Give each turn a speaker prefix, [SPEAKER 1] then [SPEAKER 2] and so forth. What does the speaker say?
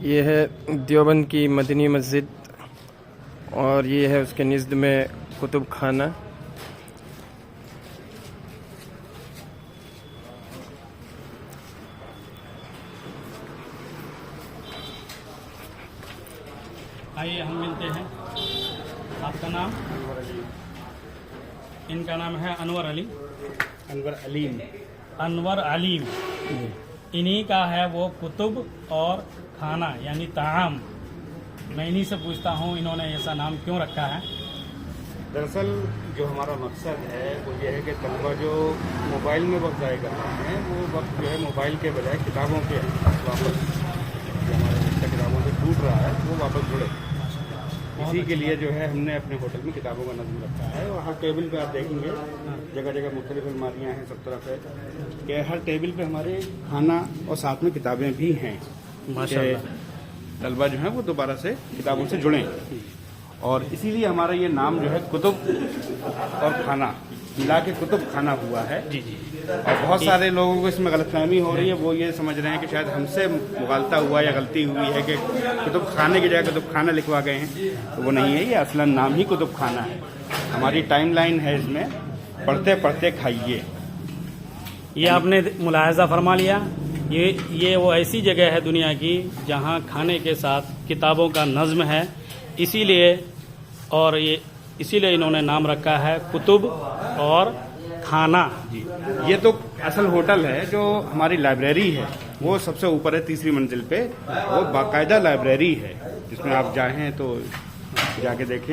[SPEAKER 1] ये है देवबंद की मदनी मस्जिद और ये है उसके निज़द में कुतुब खाना।
[SPEAKER 2] आइए हम मिलते हैं। आपका नाम? इनका नाम है अनवर अली। अनवर अलीम। इन्हीं का है वो कुतुब और खाना यानी ताम। मैं इन्हीं से पूछता हूँ इन्होंने ऐसा नाम क्यों रखा है।
[SPEAKER 3] दरअसल जो हमारा मकसद है वो ये है कि तलबा जो मोबाइल में वक्त ज़ाया कर रहे हैं वो वक्त जो है मोबाइल के बजाय किताबों के वापस, जो हमारे बच्चा किताबों से टूट रहा है वो वापस जुड़े। इसी के लिए जो है हमने अपने होटल में किताबों का नज़म रखा है। और हर टेबल पे आप देखेंगे जगह जगह मुख्तलिफ अलमारियाँ हैं सब तरफ है कि हर टेबल पे हमारे खाना और साथ में किताबें भी हैं। माशाअल्लाह तलबा जो है वो दोबारा से किताबों से जुड़ें। और इसीलिए हमारा ये नाम जो है कुतुब और खाना मिला के कुतुब खाना हुआ है।
[SPEAKER 2] जी जी।
[SPEAKER 3] और बहुत सारे लोगों को इसमें गलतफहमी हो रही है, वो ये समझ रहे हैं कि शायद हमसे मुगालता हुआ या गलती हुई है कि कुतुब खाने की जगह कुतुब खाना लिखवा गए हैं, तो वो नहीं है। ये असलन नाम ही कुतुब खाना है। हमारी टाइमलाइन है इसमें, पढ़ते पढ़ते खाइए।
[SPEAKER 2] ये आपने मुलाहजा फरमा लिया। ये वो ऐसी जगह है दुनिया की जहाँ खाने के साथ किताबों का नज़्म है। इसीलिए इन्होंने नाम रखा है कुतुब और खाना।
[SPEAKER 3] जी, ये तो असल होटल है। जो हमारी लाइब्रेरी है वो सबसे ऊपर है, तीसरी मंजिल पे। वो बाकायदा लाइब्रेरी है जिसमें आप जाएं तो जाके देखें।